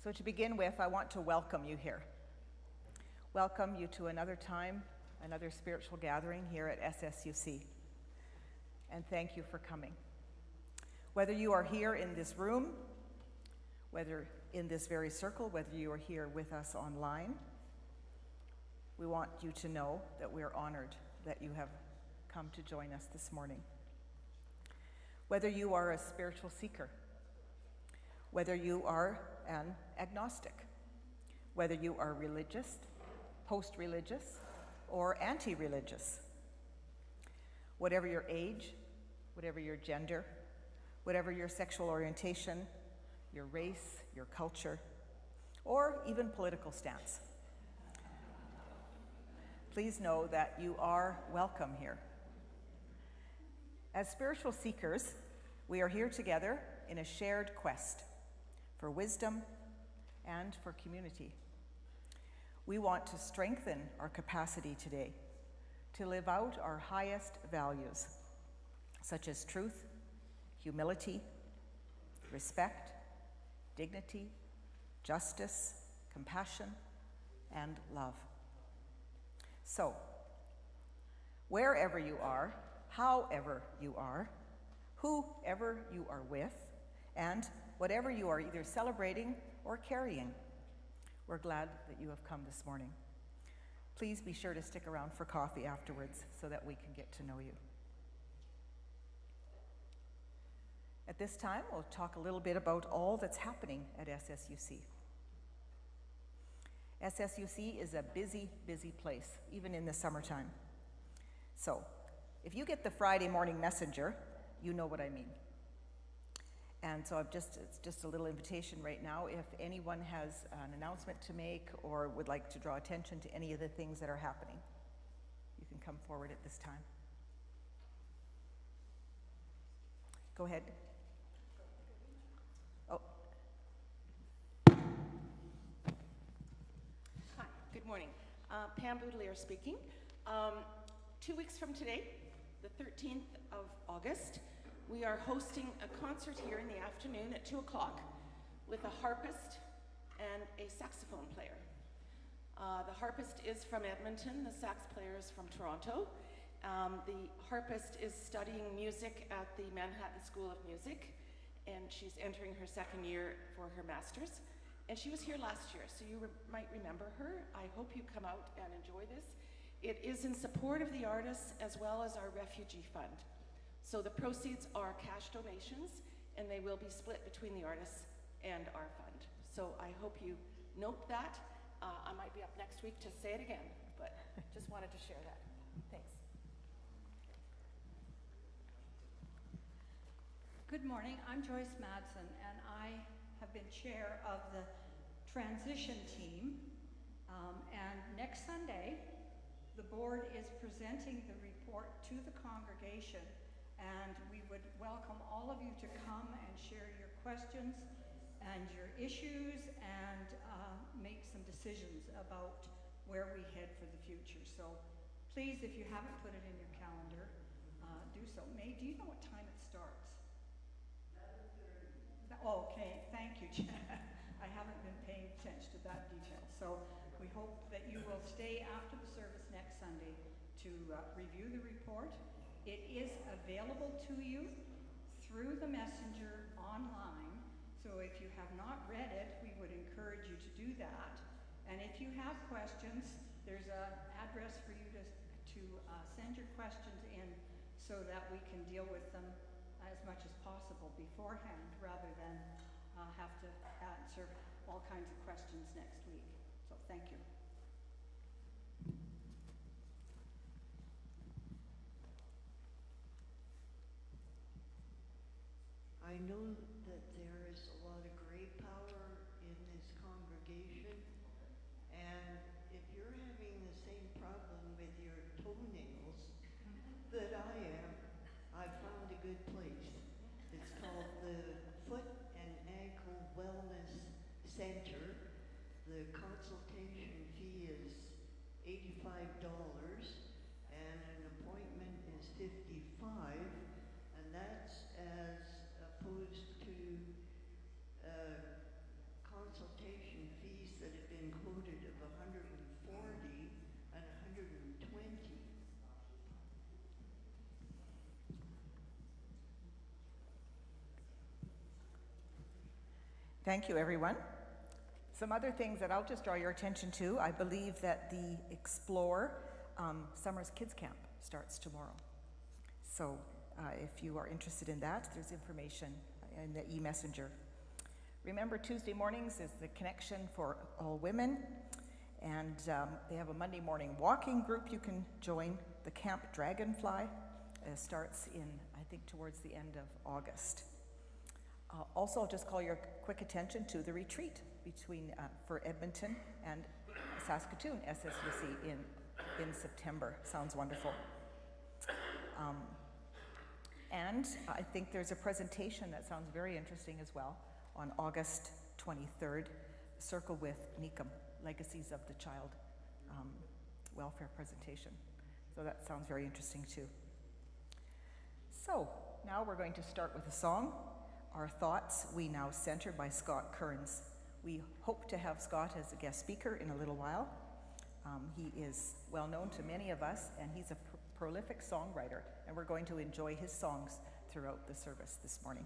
So to begin with, I want to welcome you here. Welcome you to another time, another spiritual gathering here at SSUC. And thank you for coming. Whether you are here in this room, whether in this very circle, whether you are here with us online, we want you to know that we are honored that you have come to join us this morning. Whether you are a spiritual seeker, whether you are an agnostic, whether you are religious, post-religious, or anti-religious, whatever your age, whatever your gender, whatever your sexual orientation, your race, your culture, or even political stance, please know that you are welcome here. As spiritual seekers, we are here together in a shared quest for wisdom and for community. We want to strengthen our capacity today to live out our highest values, such as truth, humility, respect, dignity, justice, compassion, and love. So, wherever you are, however you are, whoever you are with, and whatever you are either celebrating or carrying, we're glad that you have come this morning. Please be sure to stick around for coffee afterwards so that we can get to know you. At this time, we'll talk a little bit about all that's happening at SSUC. SSUC is a busy, busy place, even in the summertime. So, if you get the Friday morning messenger, you know what I mean. And so it's just a little invitation right now. If anyone has an announcement to make or would like to draw attention to any of the things that are happening, you can come forward at this time. Go ahead. Oh. Hi, good morning. Pam Boudelier speaking. 2 weeks from today, the 13th of August, we are hosting a concert here in the afternoon at 2 o'clock with a harpist and a saxophone player. The harpist is from Edmonton, the sax player is from Toronto. The harpist is studying music at the Manhattan School of Music, and she's entering her second year for her master's. And she was here last year, so you might remember her. I hope you come out and enjoy this. It is in support of the artists as well as our refugee fund. So the proceeds are cash donations, and they will be split between the artists and our fund. So I hope you note that. I might be up next week to say it again, but just wanted to share that. Thanks. Good morning, I'm Joyce Madsen, and I have been chair of the transition team. And next Sunday, the board is presenting the report to the congregation, and we would welcome all of you to come and share your questions and your issues and make some decisions about where we head for the future. So please, if you haven't put it in your calendar, do so. May, do you know what time it starts? 11:30. Oh, okay, thank you, Jen. I haven't been paying attention to that detail. So we hope that you will stay after the service next Sunday to review the report. It is available to you through the messenger online. So if you have not read it, we would encourage you to do that. And if you have questions, there's an address for you to send your questions in so that we can deal with them as much as possible beforehand rather than have to answer all kinds of questions next week. So thank you. I know that there is a lot of great power in this congregation, and if you're having the same problem with your toenails that I am, I found a good place. It's called the Foot and Ankle Wellness Center. The consultation fee is $85 and an appointment is $55, and that's as opposed to consultation transportation fees that have been quoted of 140 and 120. Thank you, everyone. Some other things that I'll just draw your attention to. I believe that the Explore Summer's Kids Camp starts tomorrow. So if you are interested in that, there's information in the e-messenger. Remember, Tuesday mornings is the Connection for All Women, and they have a Monday morning walking group you can join. The Camp Dragonfly starts in, I think, towards the end of August. Also, I'll just call your quick attention to the retreat between for Edmonton and Saskatoon SSUC in September. Sounds wonderful. And I think there's a presentation that sounds very interesting as well on August 23rd, Circle with Nikum, Legacies of the Child welfare presentation. So that sounds very interesting too. So now we're going to start with a song, Our Thoughts We Now Center by Scott Kearns. We hope to have Scott as a guest speaker in a little while. He is well known to many of us, and he's a prolific songwriter, and we're going to enjoy his songs throughout the service this morning.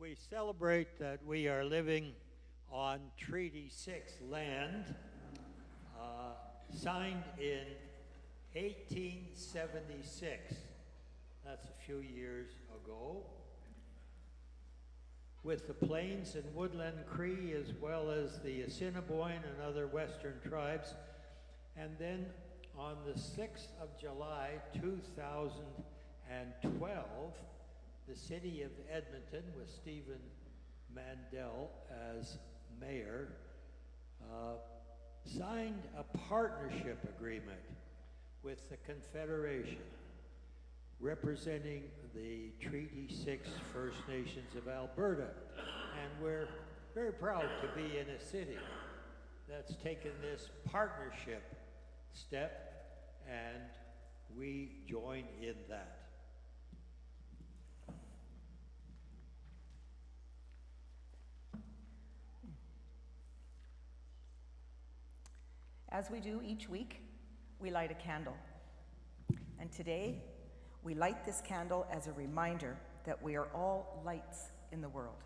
We celebrate that we are living on Treaty 6 land, signed in 1876. That's a few years ago. With the Plains and Woodland Cree, as well as the Assiniboine and other Western tribes. And then on the 6th of July, 2012, the city of Edmonton, with Stephen Mandel as mayor, signed a partnership agreement with the Confederation, representing the Treaty 6 First Nations of Alberta And we're very proud to be in a city that's taken this partnership step, and we join in that. As we do each week, we light a candle. And today, we light this candle as a reminder that we are all lights in the world.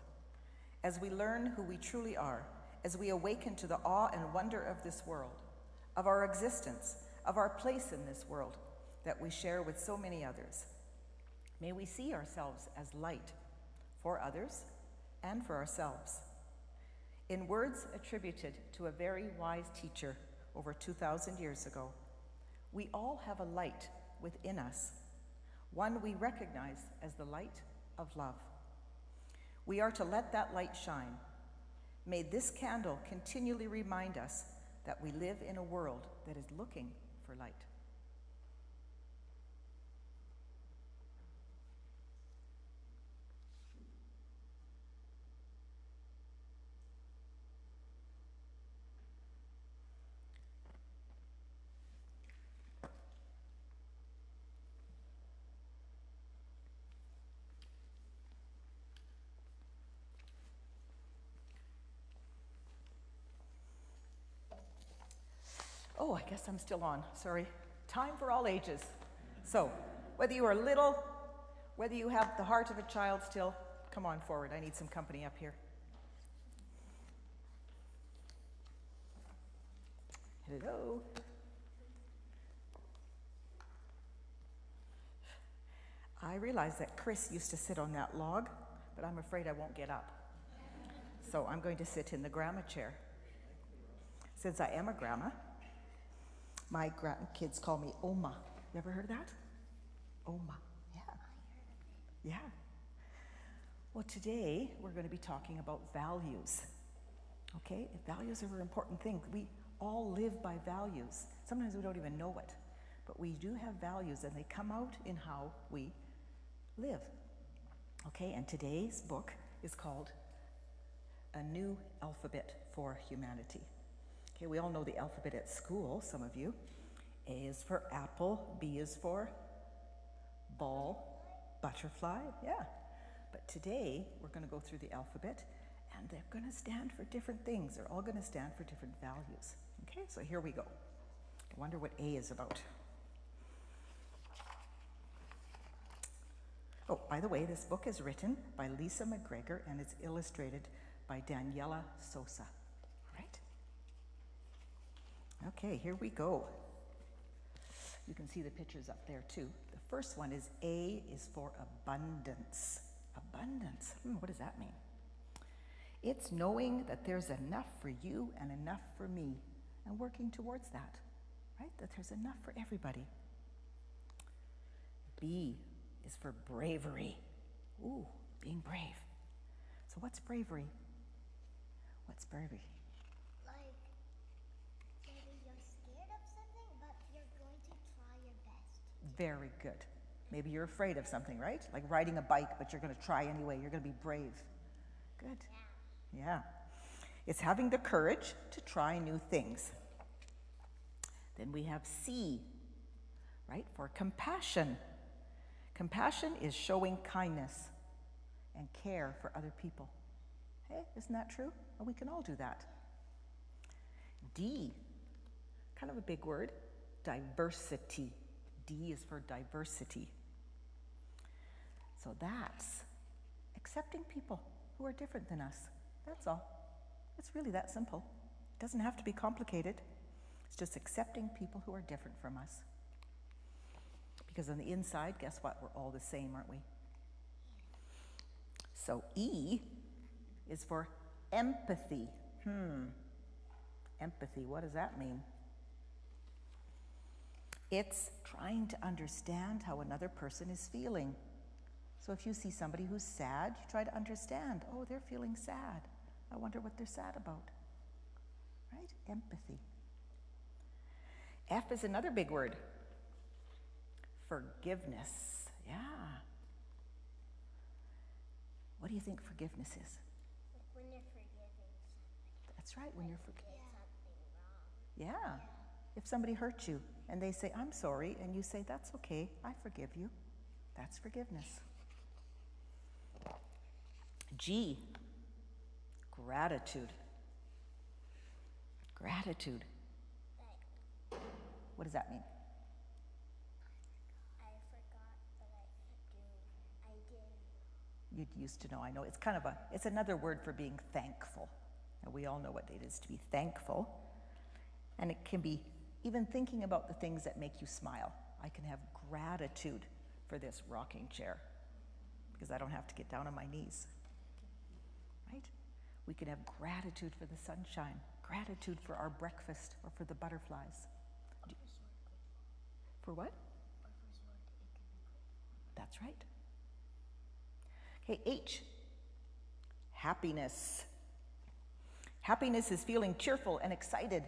As we learn who we truly are, as we awaken to the awe and wonder of this world, of our existence, of our place in this world that we share with so many others, may we see ourselves as light for others and for ourselves. In words attributed to a very wise teacher over 2,000 years ago, we all have a light within us, one we recognize as the light of love. We are to let that light shine. May this candle continually remind us that we live in a world that is looking for light. Oh, I guess I'm still on, sorry. Time for all ages. So, whether you are little, whether you have the heart of a child still, come on forward. I need some company up here. Hello. I realize that Chris used to sit on that log, but I'm afraid I won't get up. So I'm going to sit in the grandma chair. Since I am a grandma, my grandkids call me Oma. You ever heard of that? Oma, yeah. Yeah. Well, today we're going to be talking about values. Okay? Values are an important thing. We all live by values. Sometimes we don't even know it. But we do have values, and they come out in how we live. Okay? And today's book is called A New Alphabet for Humanity. Okay, we all know the alphabet at school, some of you. A is for apple, B is for ball, butterfly, yeah. But today, we're going to go through the alphabet, and they're going to stand for different things. They're all going to stand for different values. Okay, so here we go. I wonder what A is about. Oh, by the way, this book is written by Lisa McGregor, and it's illustrated by Daniela Sosa. Okay, here we go. You can see the pictures up there too. The first one is A is for abundance. Abundance, what does that mean? It's knowing that there's enough for you and enough for me, and working towards that, right? That there's enough for everybody. B is for bravery. Ooh, being brave. So what's bravery? What's bravery? Very good. Maybe you're afraid of something, right? Like riding a bike, but you're going to try anyway. You're going to be brave. Good. Yeah. It's having the courage to try new things. Then we have C, right, for compassion. Compassion is showing kindness and care for other people. Hey, isn't that true? Well, we can all do that. D, kind of a big word, diversity. D is for diversity. So that's accepting people who are different than us. That's all. It's really that simple. It doesn't have to be complicated. It's just accepting people who are different from us. Because on the inside, guess what? We're all the same, aren't we? So E is for empathy. Empathy, what does that mean? It's trying to understand how another person is feeling. So if you see somebody who's sad, you try to understand. Oh, they're feeling sad. I wonder what they're sad about. Right? Empathy. F is another big word. Forgiveness. Yeah. What do you think forgiveness is? That's right, when you're yeah. If somebody hurt you and they say, I'm sorry, and you say, that's okay, I forgive you, that's forgiveness. G, gratitude. Gratitude. What does that mean? I forgot, but I did. You used to know, I know. It's kind of it's another word for being thankful. And we all know what it is to be thankful. And it can be even thinking about the things that make you smile. I can have gratitude for this rocking chair because I don't have to get down on my knees. Right? We can have gratitude for the sunshine, gratitude for our breakfast or for the butterflies. For what? That's right. Okay, H, happiness. Happiness is feeling cheerful and excited,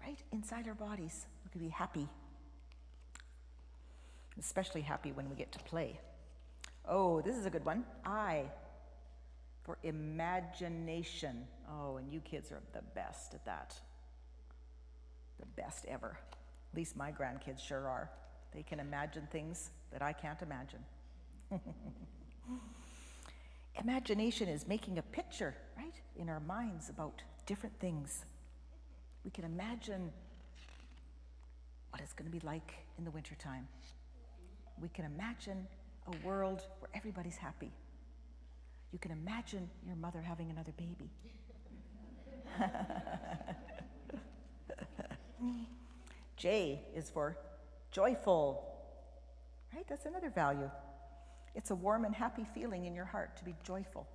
right? Inside our bodies, we can be happy. Especially happy when we get to play. Oh, this is a good one. I, for imagination. Oh, and you kids are the best at that. The best ever. At least my grandkids sure are. They can imagine things that I can't imagine. Imagination is making a picture, right, in our minds about different things. We can imagine what it's going to be like in the wintertime. We can imagine a world where everybody's happy. You can imagine your mother having another baby. J is for joyful, right? That's another value. It's a warm and happy feeling in your heart to be joyful.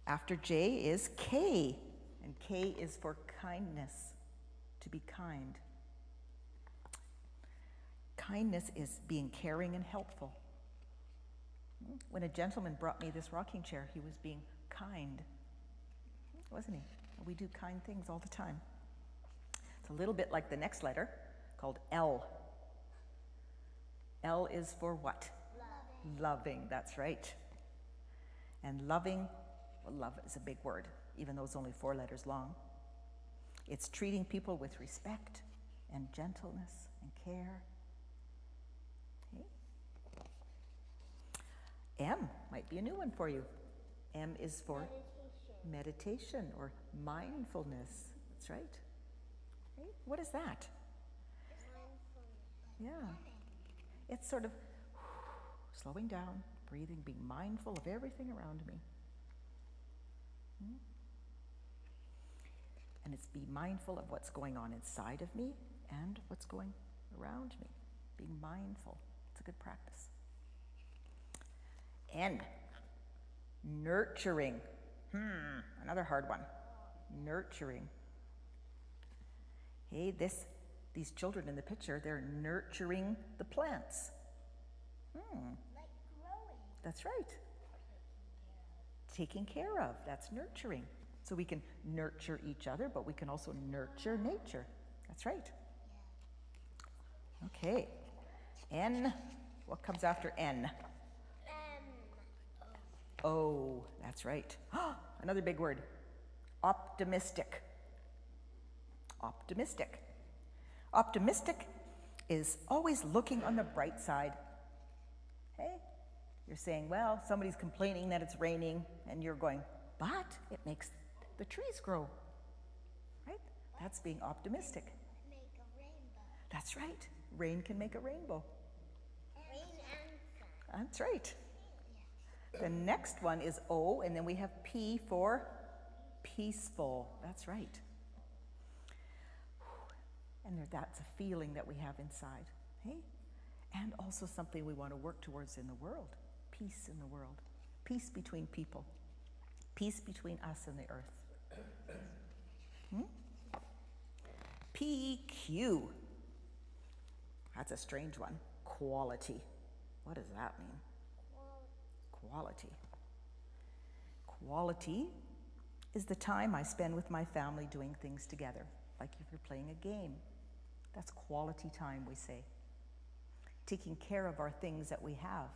After J is K, and K is for kindness, to be kind. Kindness is being caring and helpful. When a gentleman brought me this rocking chair, he was being kind, wasn't he? We do kind things all the time. It's a little bit like the next letter, called L. L is for what? Loving, that's right. And loving, well, love is a big word, even though it's only 4 letters long. It's treating people with respect and gentleness and care. Okay. M might be a new one for you. M is for meditation or mindfulness. That's right. Okay. What is that? Yeah. It's sort of slowing down, breathing, being mindful of everything around me. And it's be mindful of what's going on inside of me and what's going around me. Being mindful. It's a good practice. N, nurturing. Another hard one. Nurturing. Hey, these children in the picture, they're nurturing the plants. Like growing. That's right. Taking care of, that's nurturing. So we can nurture each other, but we can also nurture nature. That's right. Okay. N, what comes after N? O, that's right. Another big word. Optimistic. Optimistic. Optimistic is always looking on the bright side. Hey, you're saying, well, somebody's complaining that it's raining, and you're going, but it makes the trees grow. Right? That's being optimistic. Make a rainbow. That's right. Rain can make a rainbow. Rain and sun. That's right. The next one is O, and then we have P for peaceful. That's right. And that's a feeling that we have inside. Hey? And also something we want to work towards in the world. Peace in the world. Peace between people. Peace between us and the earth. PQ. That's a strange one. Quality. What does that mean? Quality. Quality is the time I spend with my family doing things together. Like if you're playing a game. That's quality time, we say. Taking care of our things that we have.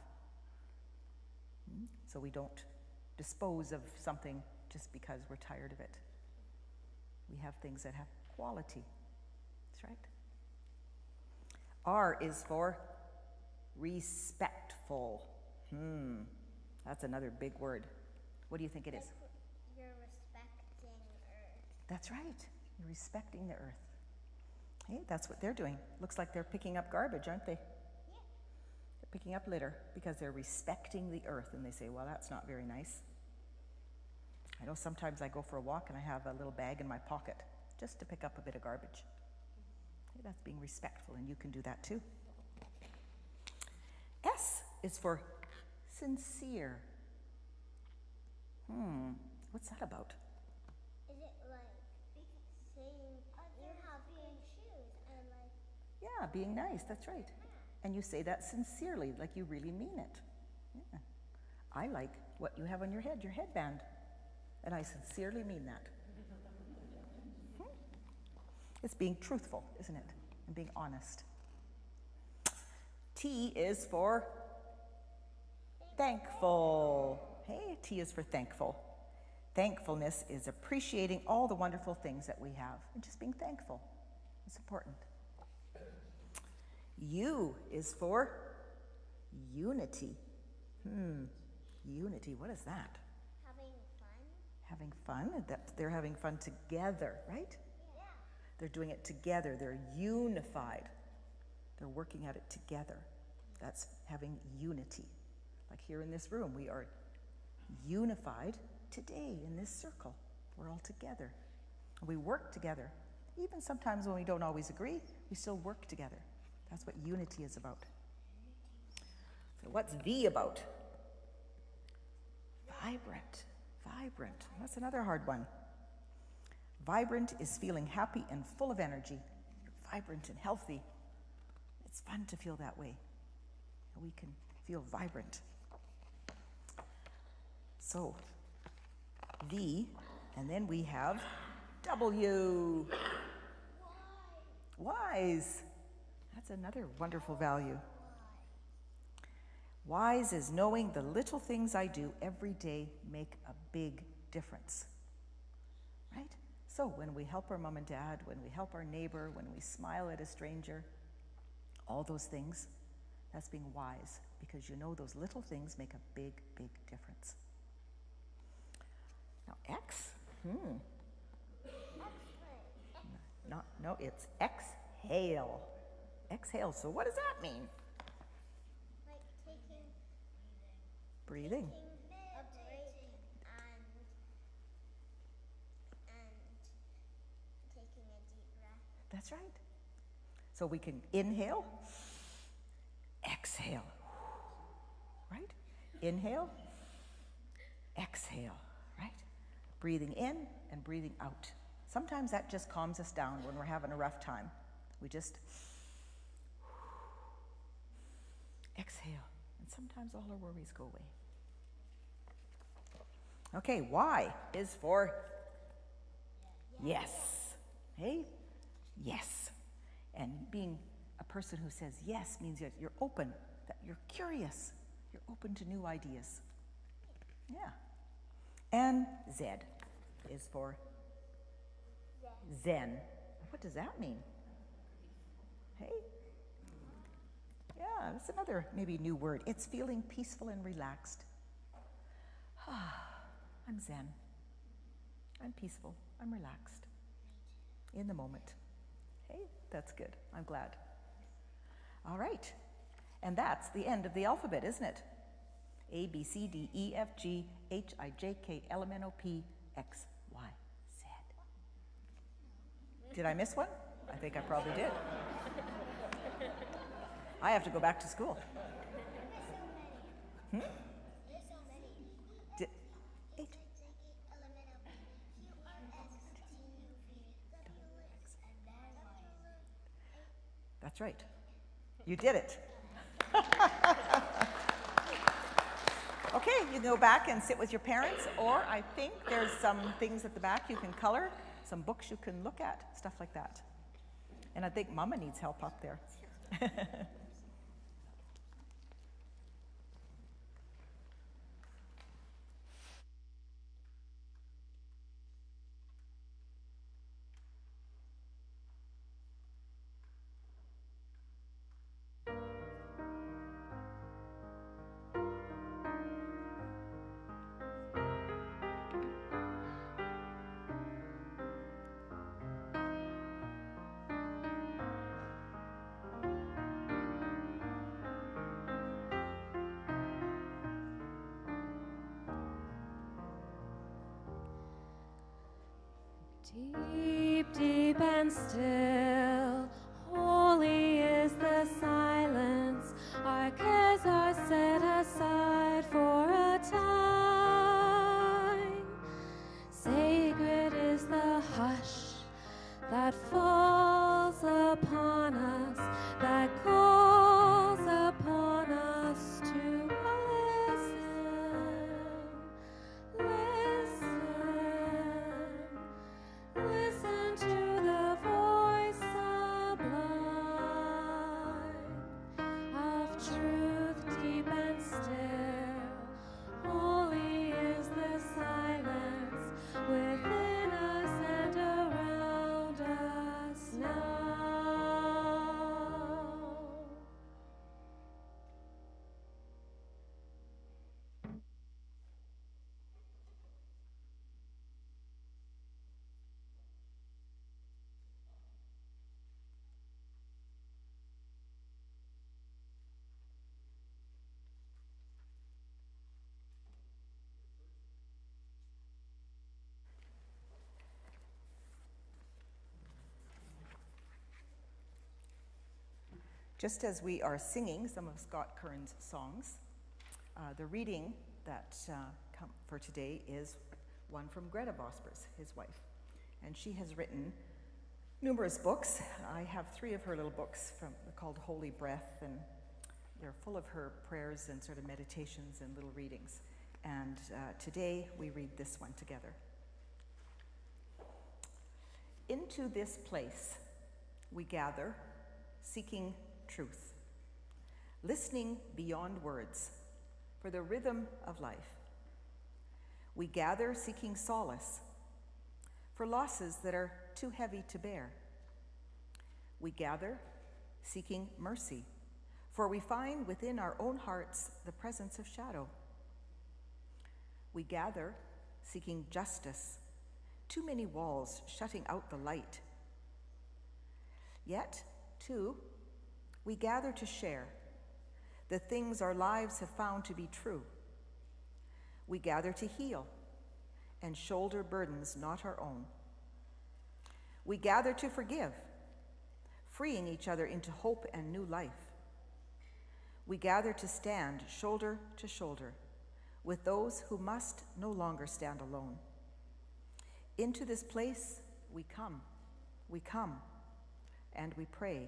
So we don't dispose of something just because we're tired of it. We have things that have quality. That's right. R is for respectful. That's another big word. What do you think it is? You're respecting Earth. That's right. You're respecting the earth. Hey, that's what they're doing. Looks like they're picking up garbage, aren't they? Yeah. They're picking up litter because they're respecting the earth, and they say, well, that's not very nice. I know sometimes I go for a walk and I have a little bag in my pocket just to pick up a bit of garbage. Hey, that's being respectful, and you can do that too. S is for sincere. What's that about? Is it like saying you have good shoes and like Yeah, being nice, that's right. And you say that sincerely, like you really mean it. Yeah. I like what you have on your head, your headband. And I sincerely mean that. It's being truthful, isn't it? And being honest. T is for thankful. Hey, T is for thankful. Thankfulness is appreciating all the wonderful things that we have and just being thankful. It's important. U is for unity. Unity, what is that? having fun. Having fun? They're having fun together, right? Yeah. They're doing it together. They're unified. They're working at it together. That's having unity. Like here in this room, we are unified today in this circle. We're all together. We work together. Even sometimes when we don't always agree, we still work together. That's what unity is about. So what's V about? Vibrant. Vibrant. That's another hard one. Vibrant is feeling happy and full of energy. You're vibrant and healthy. It's fun to feel that way. We can feel vibrant. So, V, and then we have W. Wise. That's another wonderful value. Wise is knowing the little things I do every day make a big difference. Right? So when we help our mom and dad, when we help our neighbor, when we smile at a stranger, all those things, that's being wise, because you know those little things make a big, big difference. Now X, no, it's exhale. Exhale, so what does that mean? Like taking Breathing. a break and taking a deep breath. That's right. So we can inhale, exhale, right? Inhale, exhale, right? Breathing in and breathing out. Sometimes that just calms us down when we're having a rough time. We just exhale, and sometimes all our worries go away. Okay, Y is for yes. Hey? Yes. And being a person who says yes means that you're open, that you're curious, you're open to new ideas. Yeah. And Z is for Zen. What does that mean? Hey? Yeah, that's another maybe new word. It's feeling peaceful and relaxed. I'm Zen. I'm peaceful. I'm relaxed. In the moment. Hey, that's good. I'm glad. All right. And that's the end of the alphabet, isn't it? A, B, C, D, E, F, G, H, I, J, K, L, M, N, O, P, X, Y, Z. Did I miss one? I think I probably did. I have to go back to school. There's so many. Did, H, that's right. You did it. Okay, you can go back and sit with your parents, or I think there's some things at the back you can color, some books you can look at, stuff like that. And I think Mama needs help up there. Deep, deep and still, holy is the silence. Our cares are set aside for a time. Sacred is the hush that falls upon us, that calls upon us to listen. Listen to the voice sublime of truth deep and still. Holy is the silence within us and around us now. Just as we are singing some of Scott Kern's songs, the reading that for today is one from Greta Bospers, his wife. And she has written numerous books. I have 3 of her little books called Holy Breath, and they're full of her prayers and sort of meditations and little readings. And today we read this one together. Into this place we gather, seeking truth, listening beyond words for the rhythm of life. We gather seeking solace for losses that are too heavy to bear. We gather seeking mercy, for we find within our own hearts the presence of shadow. We gather seeking justice, too many walls shutting out the light. Yet, too, we gather to share the things our lives have found to be true. We gather to heal and shoulder burdens not our own. We gather to forgive, freeing each other into hope and new life. We gather to stand shoulder to shoulder with those who must no longer stand alone. Into this place we come, and we pray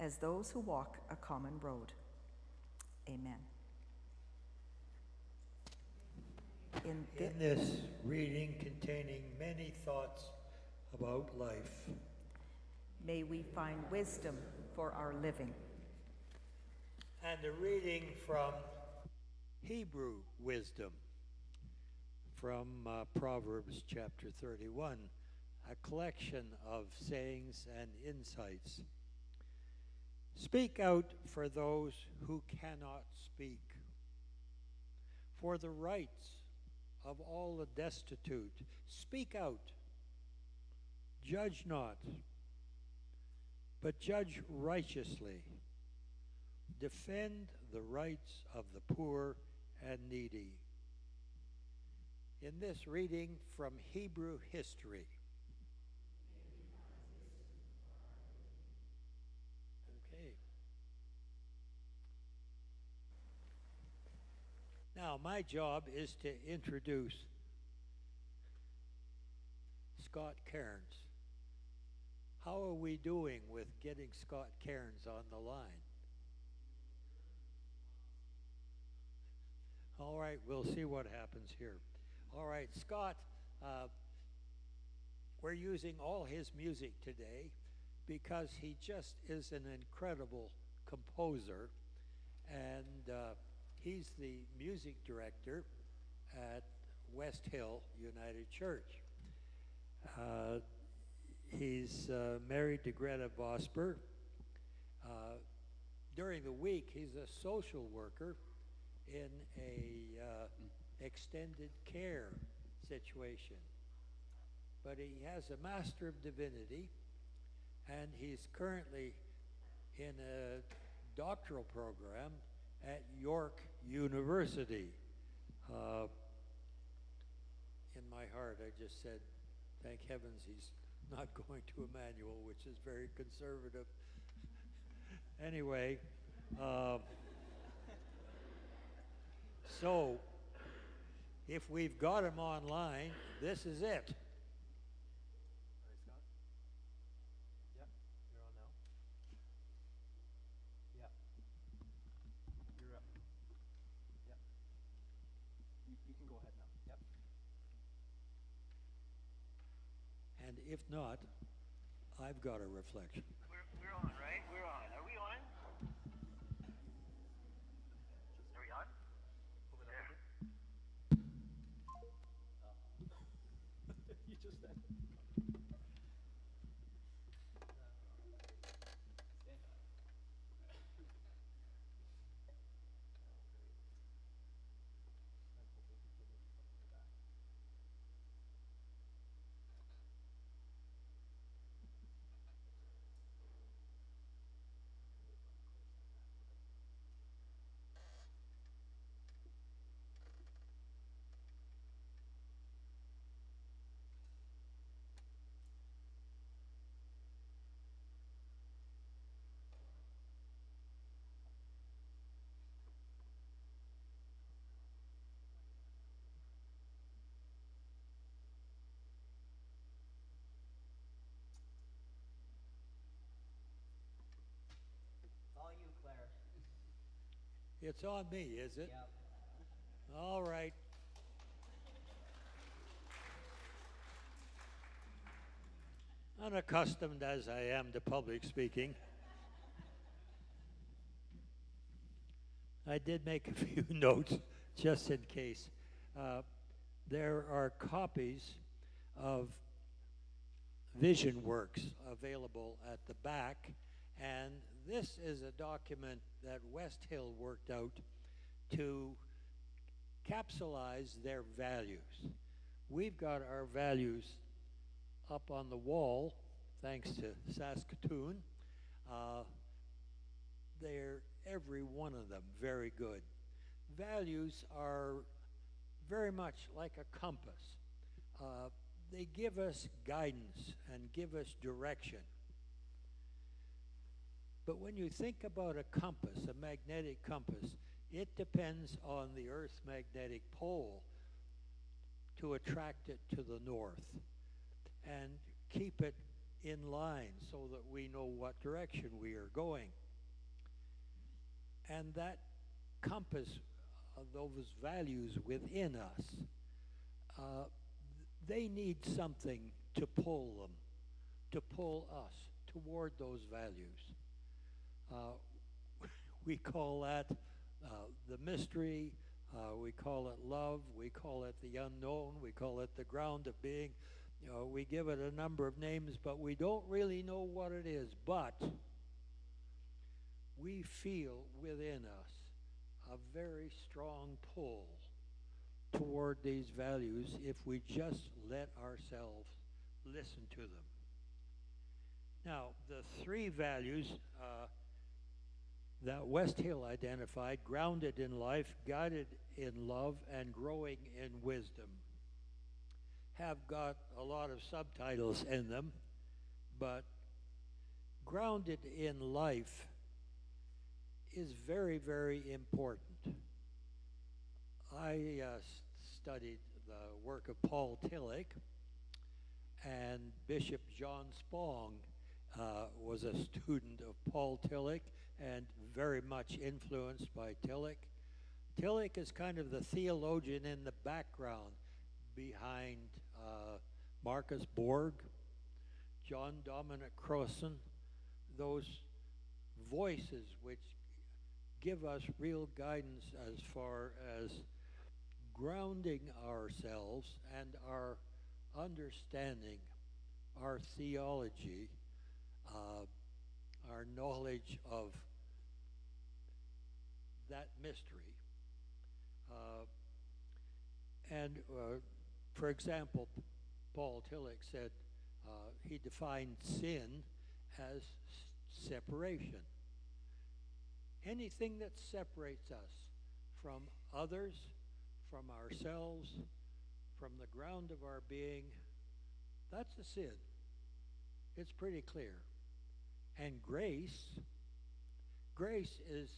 as those who walk a common road. Amen. In this reading containing many thoughts about life, may we find wisdom for our living. and a reading from Hebrew wisdom from Proverbs chapter 31, a collection of sayings and insights. Speak out for those who cannot speak, for the rights of all the destitute. Speak out. Judge not, but judge righteously. Defend the rights of the poor and needy. In this reading from Hebrew history. Okay. Now, my job is to introduce Scott Cairns. How are we doing with getting Scott Cairns on the line? All right, we'll see what happens here. All right, Scott, we're using all his music today because he just is an incredible composer, and he's the music director at West Hill United Church. He's married to Greta Vosper. During the week, he's a social worker in a extended care situation. But he has a Master of Divinity, and he's currently in a doctoral program at York University. In my heart, I just said, Thank heavens he's not going to Emmanuel, which is very conservative. Anyway, so if we've got him online, this is it. All right, Scott. Yep, you're on now. Yep. You're up. Yep. You can go ahead now. Yep. And if not, I've got a reflection. We're on, right? We're on. Are we on? Are we on? Open up a bit. You just said. Stand by. And hopefully we can get it from the back. It's all you, Claire. It's on me, is it? Yep. All right. Unaccustomed as I am to public speaking, I did make a few notes just in case. There are copies of Vision Works available at the back, and this is a document that West Hill worked out to capsulize their values. We've got our values up on the wall, thanks to Saskatoon. They're every one of them very good. Values are very much like a compass. They give us guidance and give us direction. But when you think about a compass, a magnetic compass, it depends on the Earth's magnetic pole to attract it to the north and keep it in line so that we know what direction we are going. And that compass, those values within us, they need something to pull them, to pull us toward those values. We call that the mystery, we call it love, we call it the unknown, we call it the ground of being. You know, we give it a number of names, but we don't really know what it is. But we feel within us a very strong pull toward these values if we just let ourselves listen to them. Now, the three values that West Hill identified: grounded in life, guided in love, and growing in wisdom, have got a lot of subtitles in them, but grounded in life is very, very important. I studied the work of Paul Tillich, and Bishop John Spong was a student of Paul Tillich and very much influenced by Tillich. Tillich is kind of the theologian in the background behind Marcus Borg, John Dominic Crossan, those voices which give us real guidance as far as grounding ourselves and our understanding, our theology, our knowledge of that mystery. For example, Paul Tillich said he defined sin as separation. Anything that separates us from others, from ourselves, from the ground of our being, That's a sin. It's pretty clear. And grace is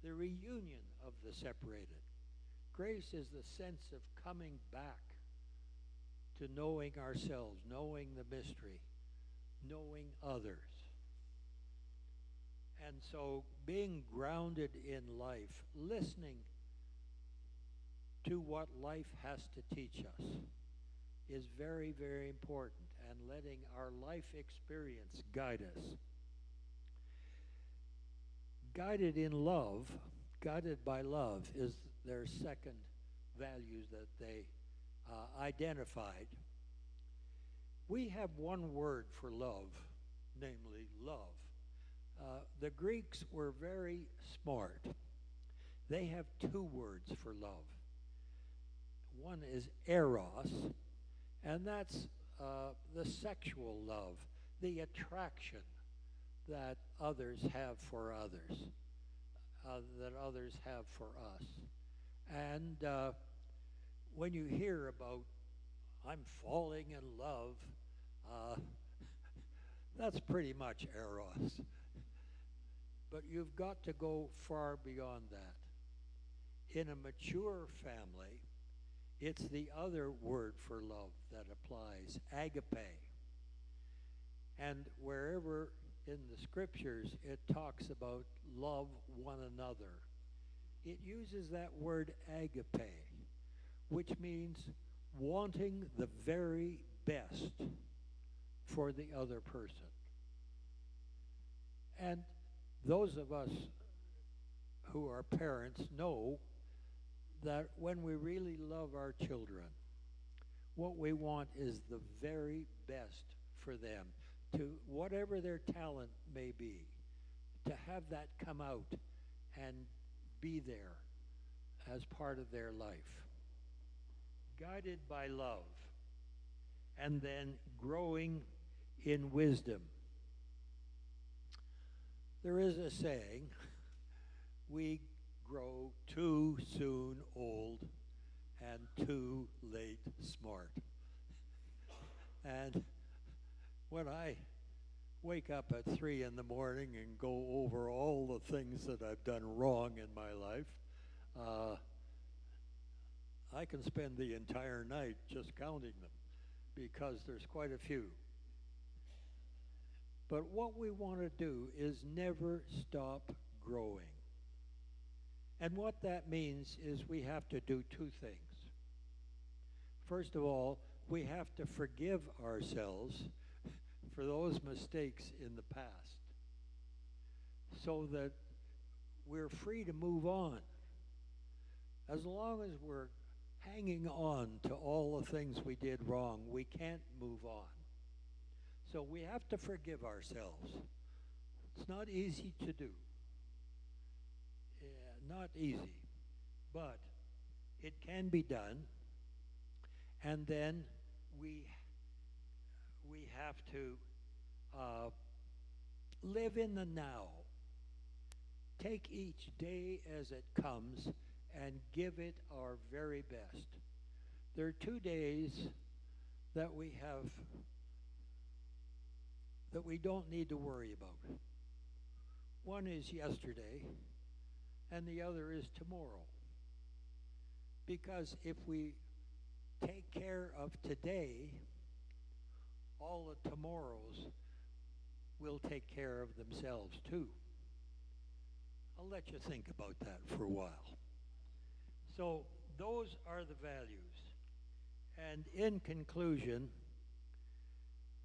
the reunion of the separated. Grace is the sense of coming back to knowing ourselves, knowing the mystery, knowing others. And so being grounded in life, listening to what life has to teach us is very, very important, and letting our life experience guide us. Guided in love, guided by love, is their second values that they identified. We have one word for love, namely love. The Greeks were very smart. They have two words for love. One is eros, and that's the sexual love, the attraction that others have for others, that others have for us. And when you hear about, I'm falling in love, that's pretty much eros. But you've got to go far beyond that. In a mature family, it's the other word for love that applies, agape. And wherever in the scriptures it talks about love one another, it uses that word agape, which means wanting the very best for the other person. And those of us who are parents know that when we really love our children, what we want is the very best for them, to whatever their talent may be, to have that come out and be there as part of their life. Guided by love, and then growing in wisdom. There is a saying, we grow too soon old and too late smart. And when I wake up at 3 in the morning and go over all the things that I've done wrong in my life, I can spend the entire night just counting them, because there's quite a few. But what we want to do is never stop growing. And what that means is we have to do two things. First of all, we have to forgive ourselves for those mistakes in the past, so that we're free to move on. As long as we're hanging on to all the things we did wrong, we can't move on. So we have to forgive ourselves. It's not easy to do. Not easy, but it can be done. And then we have to live in the now. Take each day as it comes and give it our very best. There are 2 days that we have that we don't need to worry about. One is yesterday, and the other is tomorrow. Because if we take care of today, all the tomorrows will take care of themselves too. I'll let you think about that for a while. So those are the values. And in conclusion,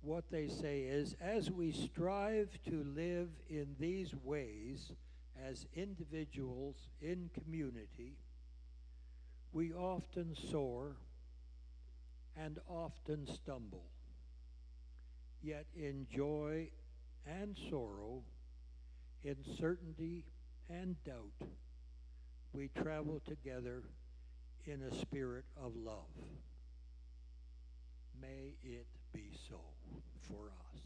what they say is, as we strive to live in these ways as individuals in community, we often soar and often stumble. Yet in joy and sorrow, in certainty and doubt, we travel together in a spirit of love. May it be so for us.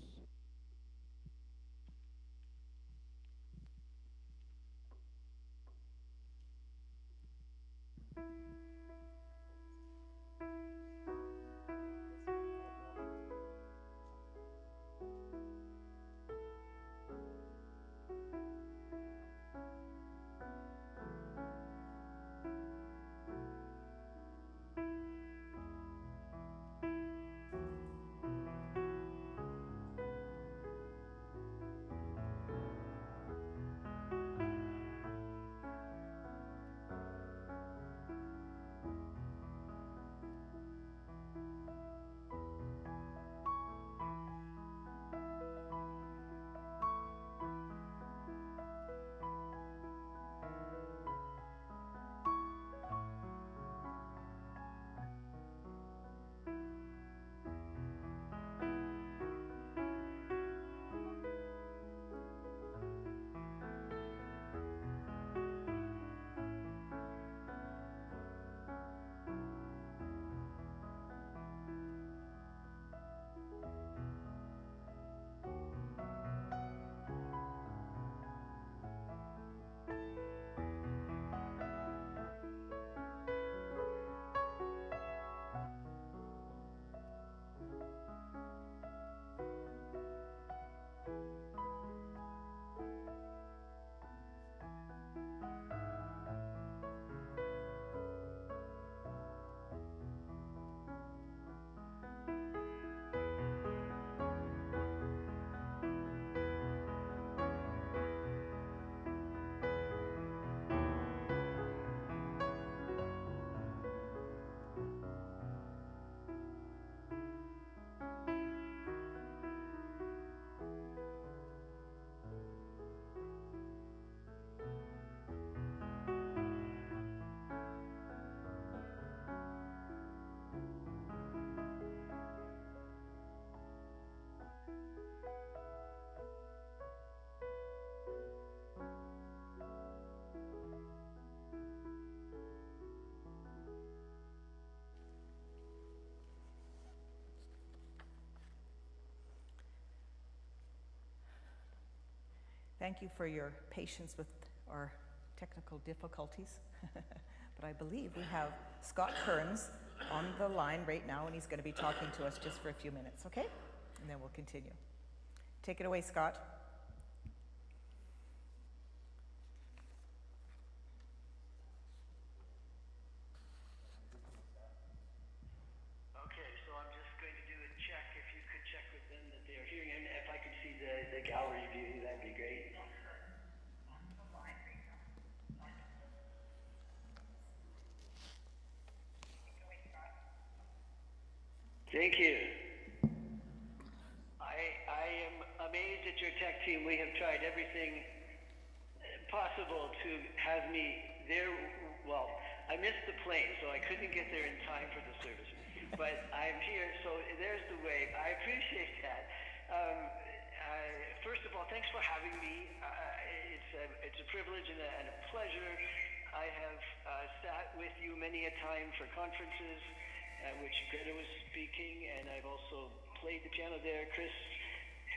thank you for your patience with our technical difficulties. But I believe we have Scott Kearns on the line right now, and he's going to be talking to us just for a few minutes, okay? And then we'll continue. Take it away, Scott. Okay, so I'm just going to do a check. If you could check with them that they are hearing, and if I could see the gallery view, that'd be great. Thank you. I am amazed at your tech team. We have tried everything possible to have me there. Well, I missed the plane, so I couldn't get there in time for the service. But I'm here, so there's the wave. I appreciate that. First of all, thanks for having me. It's a privilege and a pleasure. I have sat with you many a time for conferences at which Greta was speaking, and I've also played the piano there. Chris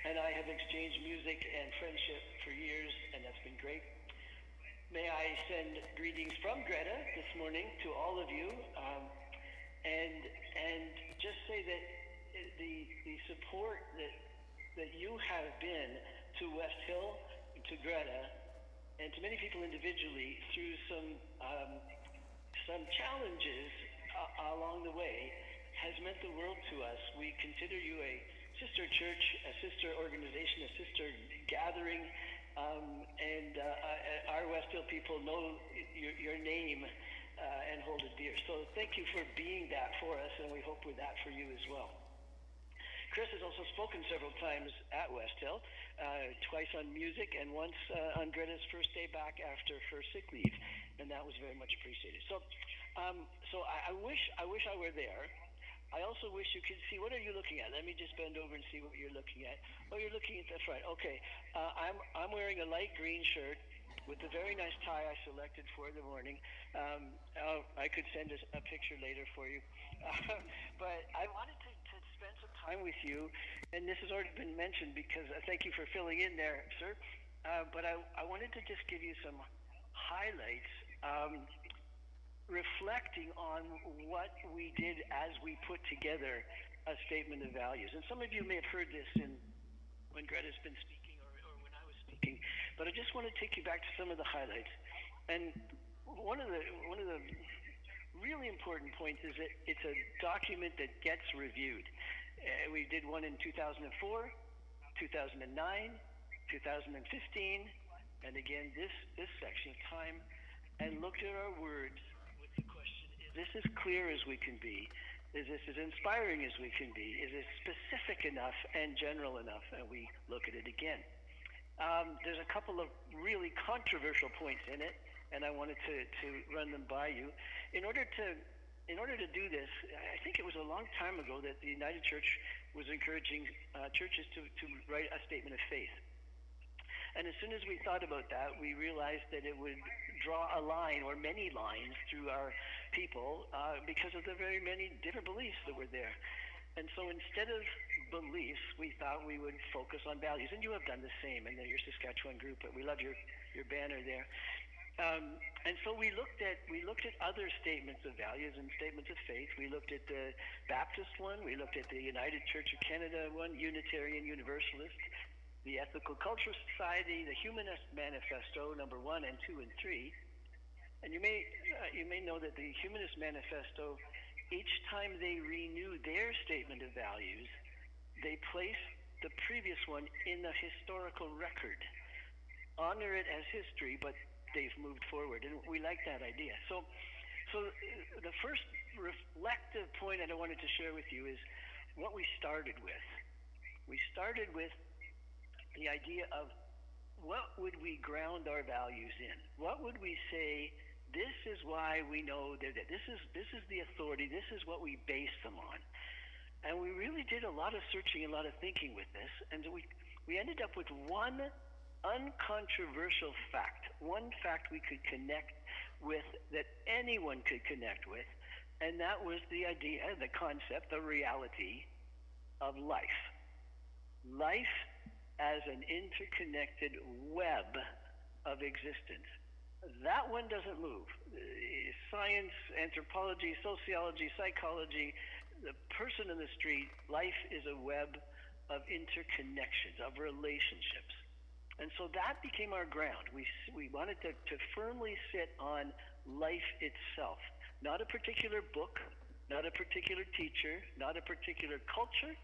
and I have exchanged music and friendship for years, and that's been great. May I send greetings from Greta this morning to all of you, and just say that the support that you have been to West Hill, to Greta, and to many people individually through some challenges along the way has meant the world to us. We consider you a sister church, a sister organization, a sister gathering, and our West Hill people know your name and hold it dear. So thank you for being that for us, and we hope we're that for you as well. Chris has also spoken several times at West Hill, twice on music and once on Greta's first day back after her sick leave, and that was very much appreciated. So I wish I were there. I also wish you could see. What are you looking at? Let me just bend over and see what you're looking at. Oh, you're looking at the front. Okay. I'm wearing a light green shirt with a very nice tie I selected for the morning. I could send a picture later for you. But I wanted to spend some time with you, and this has already been mentioned because thank you for filling in there, sir. But I wanted to just give you some highlights. Reflecting on what we did as we put together a statement of values. And some of you may have heard this when Greta's been speaking or when I was speaking, but I just want to take you back to some of the highlights. And one of the really important points is that it's a document that gets reviewed. We did one in 2004, 2009, 2015, and again this section of time, and looked at our words. Is this as clear as we can be? Is this as inspiring as we can be? Is it specific enough and general enough? And we look at it again. There's a couple of really controversial points in it, and I wanted to run them by you. In order to do this, I think it was a long time ago that the United Church was encouraging churches to write a statement of faith. And as soon as we thought about that, we realized that it would draw a line or many lines through our people because of the very many different beliefs that were there. And so instead of beliefs, we thought we would focus on values. And you have done the same in your Saskatchewan group. But we love your banner there. And so we looked at other statements of values and statements of faith. We looked at the Baptist one. We looked at the United Church of Canada one, Unitarian Universalist, the Ethical Cultural Society, the Humanist Manifesto, number 1 and 2 and 3. And you may know that the Humanist Manifesto, each time they renew their statement of values, they place the previous one in the historical record. Honor it as history, but they've moved forward, and we like that idea. So the first reflective point that I wanted to share with you is what we started with. We started with the idea of what would we ground our values in? What would we say, this is why we know that this is the authority, this is what we base them on. And we really did a lot of searching, a lot of thinking with this, and we ended up with one uncontroversial fact, one fact we could connect with, that anyone could connect with, and that was the idea, the concept, the reality of life. Life as an interconnected web of existence. That one doesn't move. Science, anthropology, sociology, psychology, the person in the street, life is a web of interconnections, of relationships. And so that became our ground. We wanted to firmly sit on life itself, not a particular book, not a particular teacher, not a particular culture,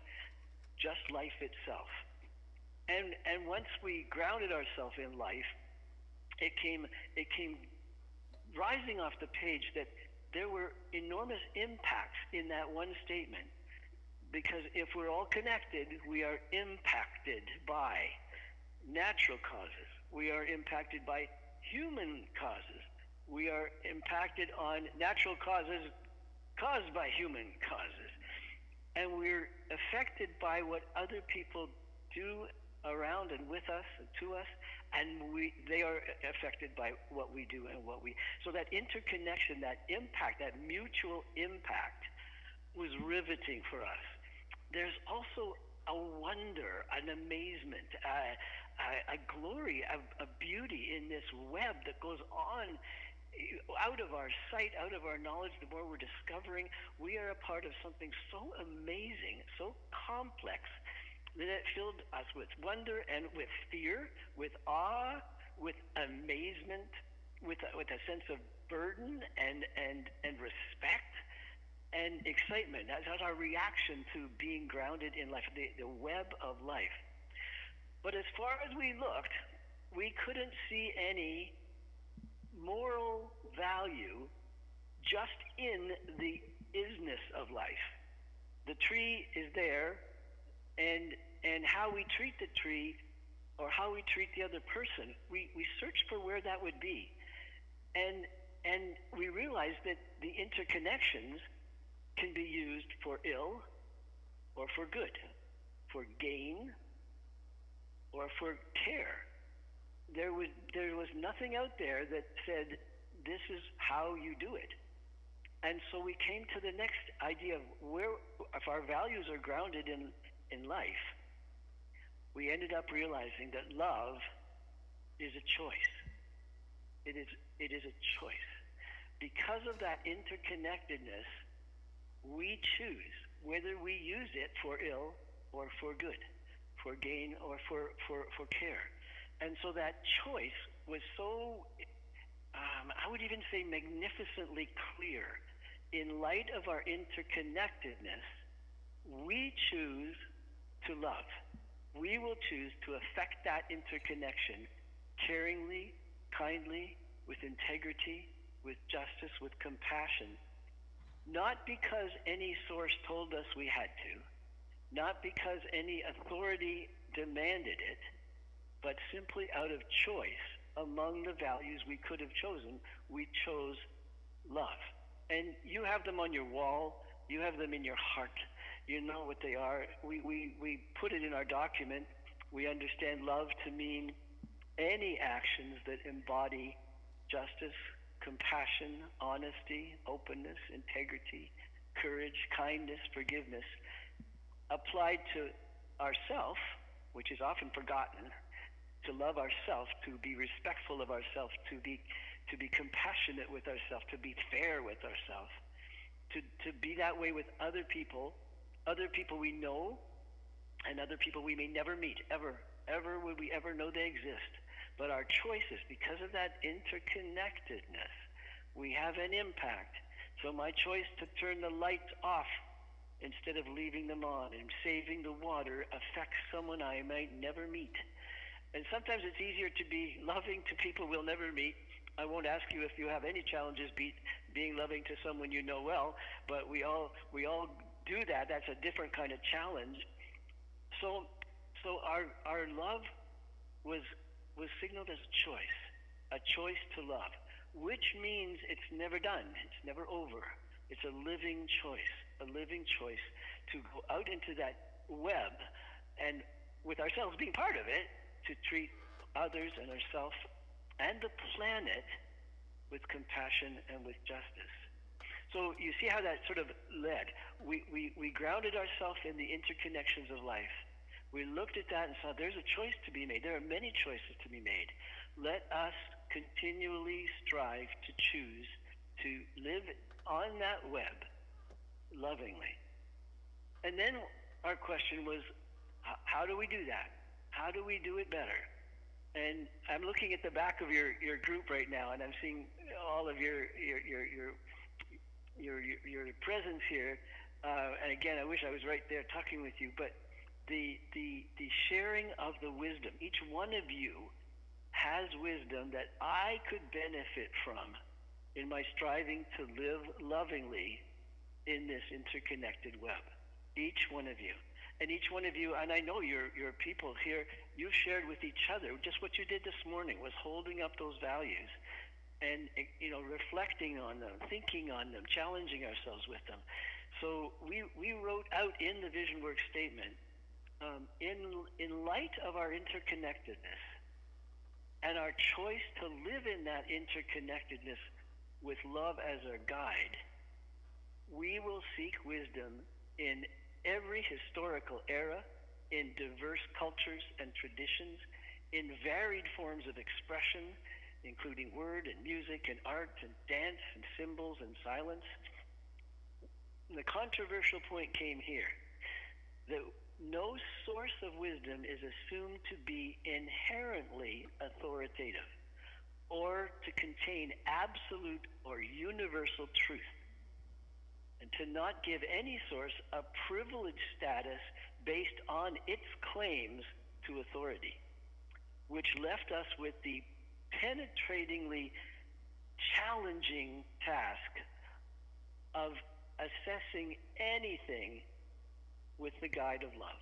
just life itself. And once we grounded ourselves in life, it came rising off the page that there were enormous impacts in that one statement. Because if we're all connected, we are impacted by natural causes. We are impacted by human causes. We are impacted on natural causes caused by human causes. And we're affected by what other people do around and with us and to us, and they are affected by what we do and what we. So that interconnection, that impact, that mutual impact was riveting for us. There's also a wonder, an amazement, a glory, a beauty in this web that goes on out of our sight, out of our knowledge. The more we're discovering, we are a part of something so amazing, so complex, that it filled us with wonder and with fear, with awe, with amazement, with a sense of burden and respect and excitement. That's our reaction to being grounded in life, the web of life. But as far as we looked, we couldn't see any moral value just in the isness of life. The tree is there, and how we treat the tree or how we treat the other person, we searched for where that would be. And we realized that the interconnections can be used for ill or for good, for gain or for care. There was nothing out there that said, this is how you do it. And so we came to the next idea of where, if our values are grounded in life, we ended up realizing that love is a choice. It is a choice. Because of that interconnectedness, we choose whether we use it for ill or for good, for gain or for care. And so that choice was so, I would even say magnificently clear. In light of our interconnectedness, we choose to love. We will choose to affect that interconnection caringly, kindly, with integrity, with justice, with compassion. Not because any source told us we had to, not because any authority demanded it, but simply out of choice among the values we could have chosen, we chose love. And you have them on your wall, you have them in your heart, you know what they are. We put it in our document. We understand love to mean any actions that embody justice, compassion, honesty, openness, integrity, courage, kindness, forgiveness, applied to ourself, which is often forgotten, to love ourselves, to be respectful of ourselves, to be compassionate with ourselves, to be fair with ourselves, to be that way with other people we know, and other people we may never meet, ever would we ever know they exist. But our choices, because of that interconnectedness, we have an impact. So my choice to turn the lights off instead of leaving them on and saving the water affects someone I might never meet. And sometimes it's easier to be loving to people we'll never meet. I won't ask you if you have any challenges being loving to someone you know well, but we all do that. That's a different kind of challenge. So our love was signaled as a choice to love, which means it's never done, it's never over. It's a living choice to go out into that web, and with ourselves being part of it, to treat others and ourselves and the planet with compassion and with justice. So you see how that sort of led. We grounded ourselves in the interconnections of life. We looked at that and saw there's a choice to be made. There are many choices to be made. Let us continually strive to choose to live on that web lovingly. And then our question was, how do we do that? How do we do it better? And I'm looking at the back of your group right now, and I'm seeing all of your presence here. And again, I wish I was right there talking with you. But the sharing of the wisdom, each one of you has wisdom that I could benefit from in my striving to live lovingly in this interconnected web. Each one of you. And each one of you, and I know your people here, you've shared with each other. Just what you did this morning was holding up those values and, reflecting on them, thinking on them, challenging ourselves with them. So we wrote out in the Vision Work statement, in light of our interconnectedness and our choice to live in that interconnectedness with love as our guide, we will seek wisdom in every historical era, in diverse cultures and traditions, in varied forms of expression, including word and music and art and dance and symbols and silence. The controversial point came here, that no source of wisdom is assumed to be inherently authoritative or to contain absolute or universal truth, and to not give any source a privileged status based on its claims to authority, which left us with the penetratingly challenging task of assessing anything with the guide of love.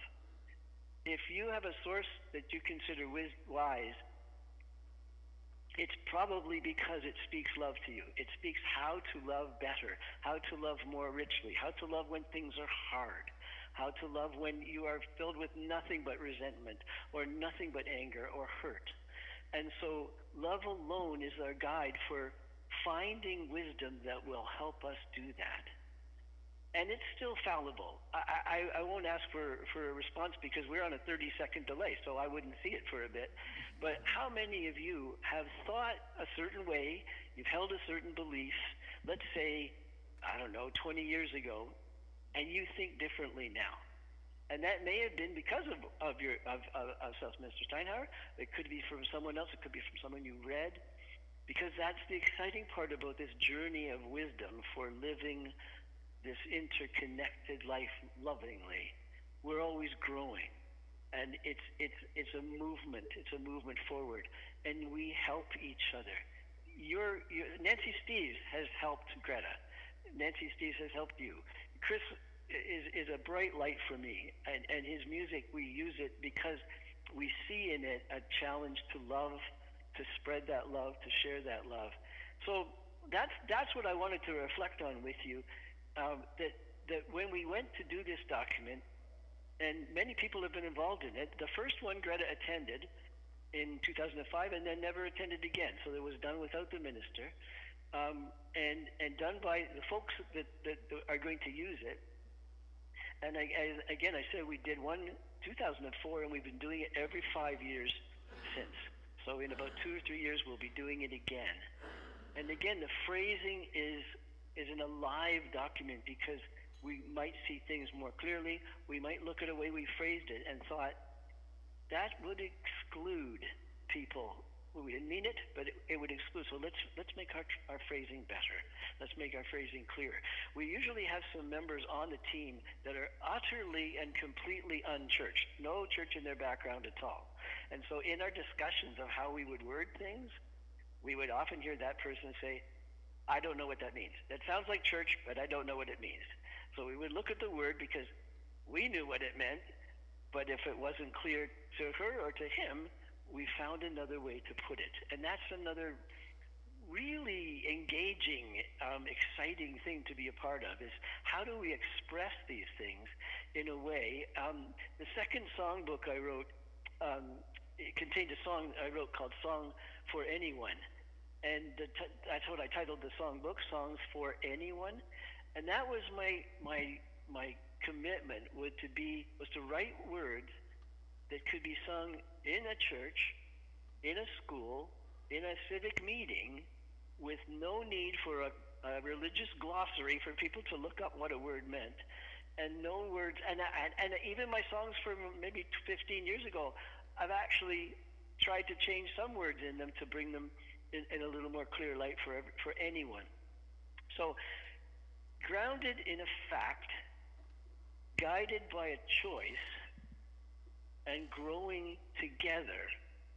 If you have a source that you consider wise, it's probably because it speaks love to you. It speaks how to love better, how to love more richly, how to love when things are hard, how to love when you are filled with nothing but resentment or nothing but anger or hurt. And so love alone is our guide for finding wisdom that will help us do that. And it's still fallible. I won't ask for a response because we're on a 30-second delay, so I wouldn't see it for a bit. But how many of you have thought a certain way, you've held a certain belief, let's say, 20 years ago, and you think differently now? And that may have been because of Southminster Steinhauer. It could be from someone else. It could be from someone you read. Because that's the exciting part about this journey of wisdom for living this interconnected life lovingly. We're always growing, and it's a movement. It's a movement forward, and we help each other. Nancy Steeves has helped Greta. Nancy Steeves has helped you. Chris is a bright light for me, and his music, we use it because we see in it a challenge to love, to spread that love, to share that love. So that's what I wanted to reflect on with you. That when we went to do this document, and many people have been involved in it, the first one Greta attended in 2005 and then never attended again. So it was done without the minister, and done by the folks that are going to use it. And I said we did one 2004, and we've been doing it every 5 years since. So in about 2 or 3 years, we'll be doing it again. And again, the phrasing is an alive document because we might see things more clearly. We might look at a way we phrased it and thought that would exclude people. We didn't mean it, but it would exclude. So let's make our phrasing better. Let's make our phrasing clearer. We usually have some members on the team that are utterly and completely unchurched, no church in their background at all. And so in our discussions of how we would word things, we would often hear that person say, I don't know what that means. That sounds like church, but I don't know what it means. So we would look at the word because we knew what it meant, but if it wasn't clear to her or to him, we found another way to put it. And that's another really engaging, exciting thing to be a part of, is how do we express these things in a way. The second songbook I wrote, it contained a song I wrote called Song for Anyone. And that's what I titled the songbook, Songs for Anyone. And that was my commitment was to write words that could be sung in a church, in a school, in a civic meeting, with no need for a religious glossary for people to look up what a word meant, and no words. And even my songs from maybe 15 years ago, I've actually tried to change some words in them to bring them in a little more clear light for anyone. So, grounded in a fact, guided by a choice, and growing together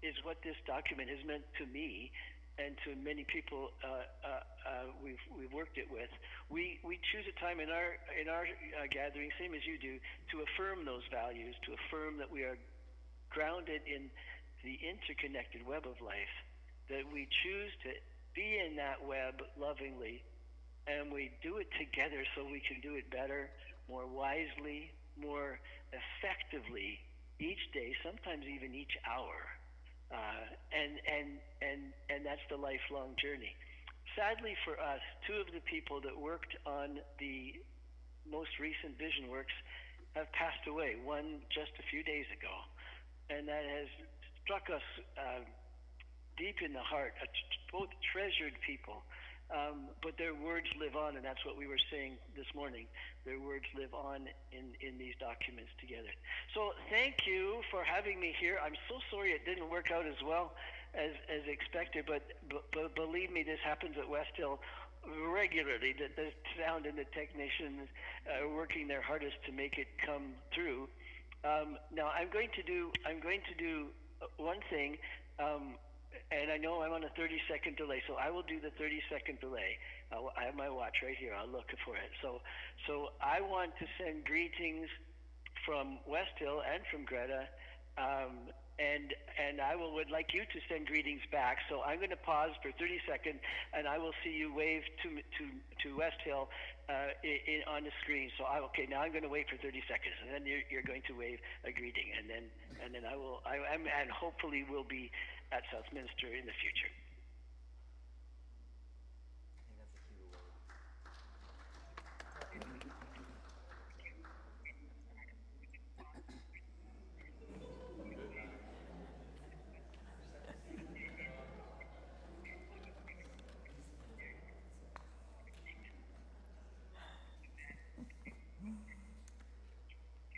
is what this document has meant to me and to many people we've worked it with. We choose a time in our gathering, same as you do, to affirm those values, to affirm that we are grounded in the interconnected web of life, that we choose to be in that web lovingly, and we do it together so we can do it better, more wisely, more effectively each day, sometimes even each hour. And that's the lifelong journey. Sadly for us, two of the people that worked on the most recent Vision Works have passed away. One just a few days ago, and that has struck us deep in the heart. Both treasured people, but their words live on, and that's what we were saying this morning. Their words live on in these documents together. So thank you for having me here. I'm so sorry it didn't work out as well as expected, but believe me, this happens at West Hill regularly. The sound and the technicians are working their hardest to make it come through. Now I'm going to do one thing. And I know I'm on a 30-second delay, so I will do the 30-second delay. I have my watch right here. I'll look for it. So I want to send greetings from West Hill and from Greta, and I would like you to send greetings back. So I'm going to pause for 30 seconds, and I will see you wave to West Hill on the screen. So now I'm going to wait for 30 seconds, and then you're going to wave a greeting, and then and hopefully we'll be at Southminster in the future.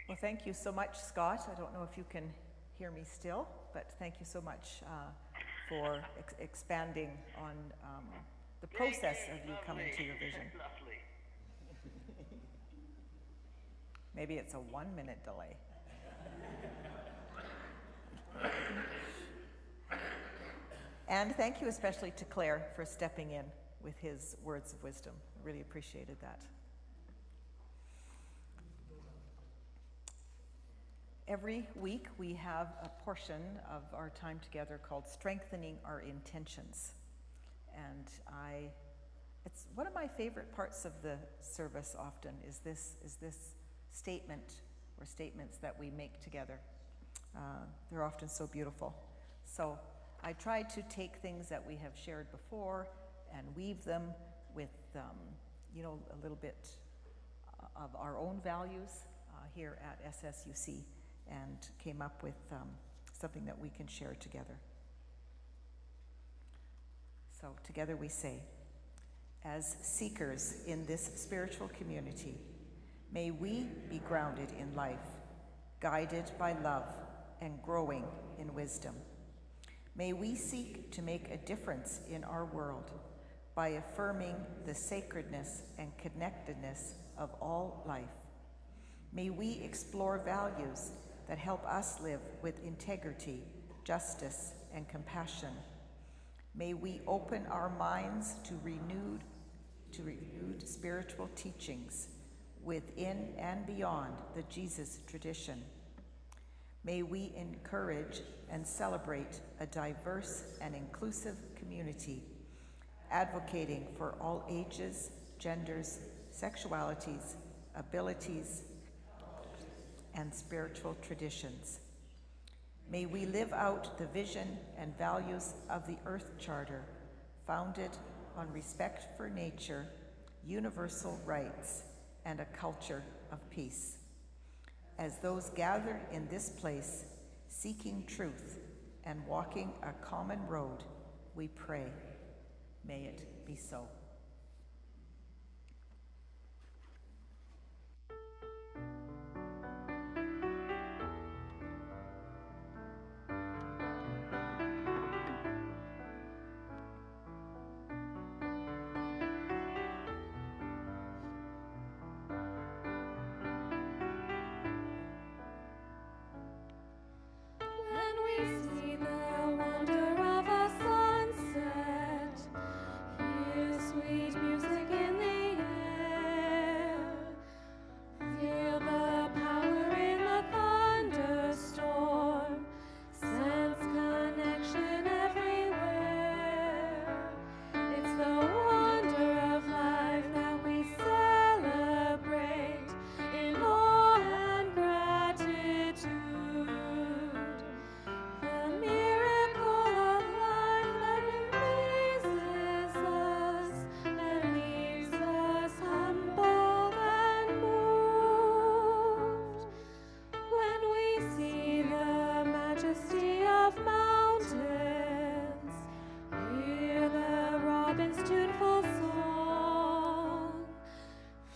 Well, thank you so much, Scott. I don't know if you can hear me still, but thank you so much for expanding on the process of you coming to your vision. Lovely. Maybe it's a 1-minute delay. And thank you especially to Claire for stepping in with his words of wisdom. I really appreciated that. Every week we have a portion of our time together called Strengthening Our Intentions. And it's one of my favorite parts of the service often is this statement or statements that we make together. They're often so beautiful. So I try to take things that we have shared before and weave them with, a little bit of our own values here at SSUC, and came up with something that we can share together. So together we say, as seekers in this spiritual community, may we be grounded in life, guided by love, and growing in wisdom. May we seek to make a difference in our world by affirming the sacredness and connectedness of all life. May we explore values that help us live with integrity, justice, and compassion. May we open our minds to renewed spiritual teachings within and beyond the Jesus tradition. May we encourage and celebrate a diverse and inclusive community, advocating for all ages, genders, sexualities, abilities, and spiritual traditions. May we live out the vision and values of the Earth Charter, founded on respect for nature, universal rights, and a culture of peace. As those gathered in this place, seeking truth and walking a common road, we pray. May it be so. When we see the wonder of a sunset, hear sweet music in the air, feel the power in the thunderstorm, sense connection everywhere. It's the wonder of life that we celebrate in awe and gratitude. The miracle of life that amazes us and leaves us humbled and moved. When we see the majesty of mountains, hear the robin's tuneful song,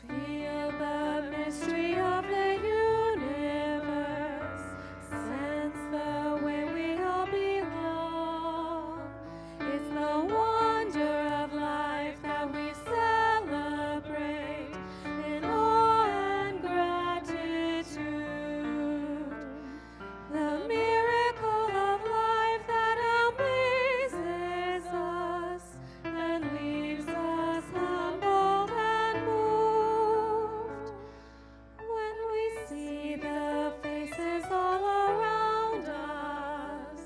feel the mystery of the universe, sense the way we all belong. It's the wonder of life that we celebrate in awe and gratitude. The miracle of life that amazes us and leaves us humbled and moved. When we see the faces all around us,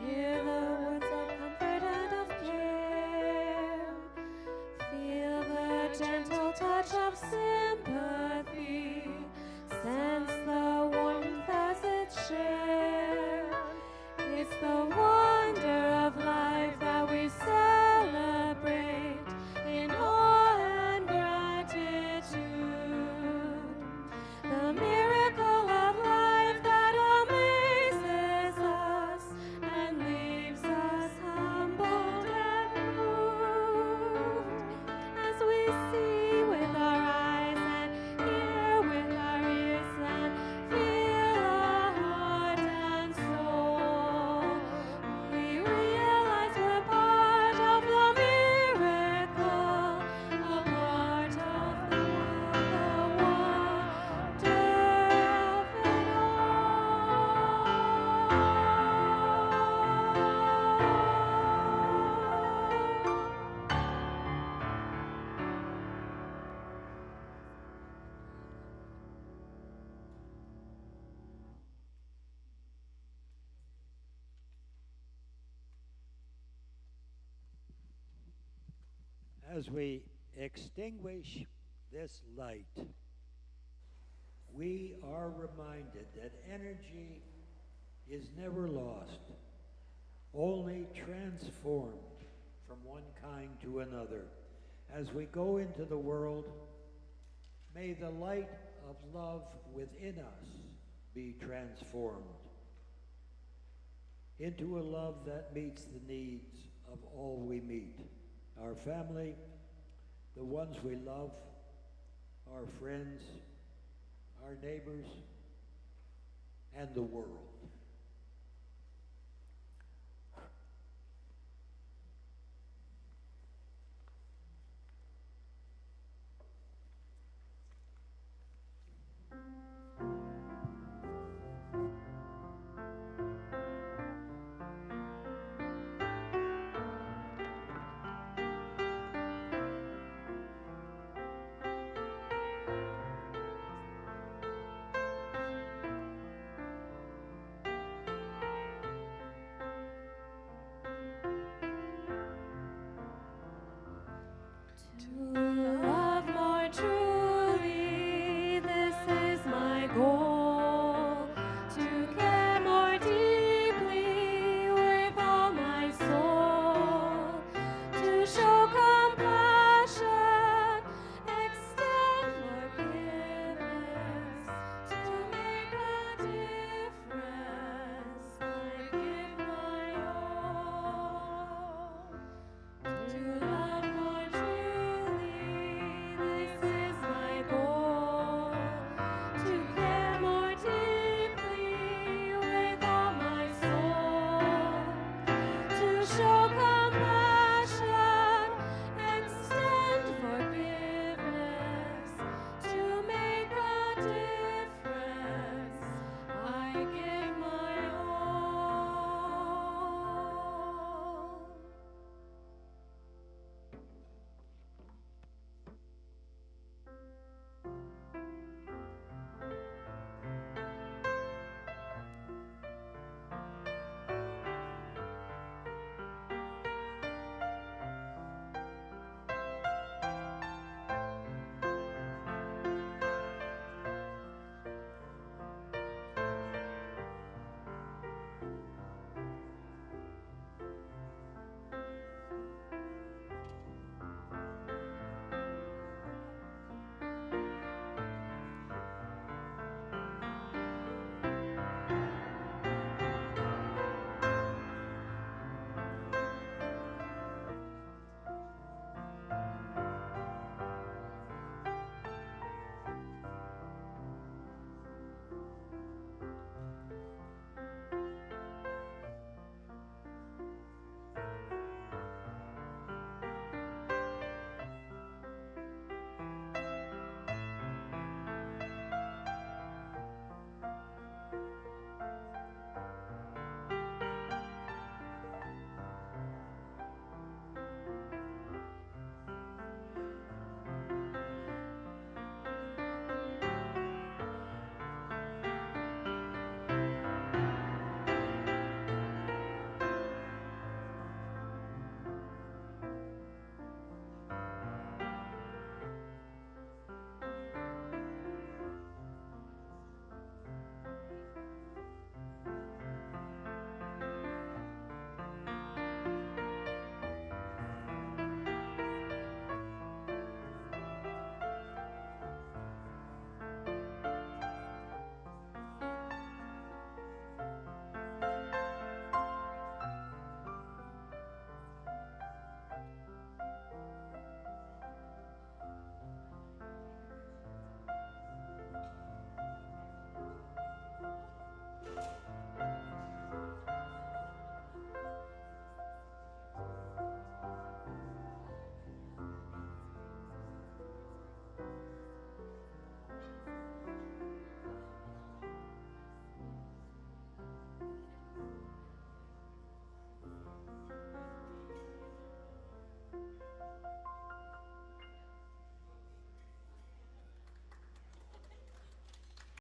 hear the words of comfort and of care, feel the gentle touch of sympathy, sense the warmth as it's shared. It's the wonder of life that we celebrate in awe and gratitude. The miracle of life that amazes us and leaves us humbled and moved. As we see with our eyes and hear with our ears and feel our heart and soul, we realize we're part of the miracle, a part of the wonder of it As we extinguish this light, we are reminded that energy is never lost, only transformed from one kind to another. As we go into the world, may the light of love within us be transformed into a love that meets the needs of all we meet. Our family, the ones we love, our friends, our neighbors, and the world.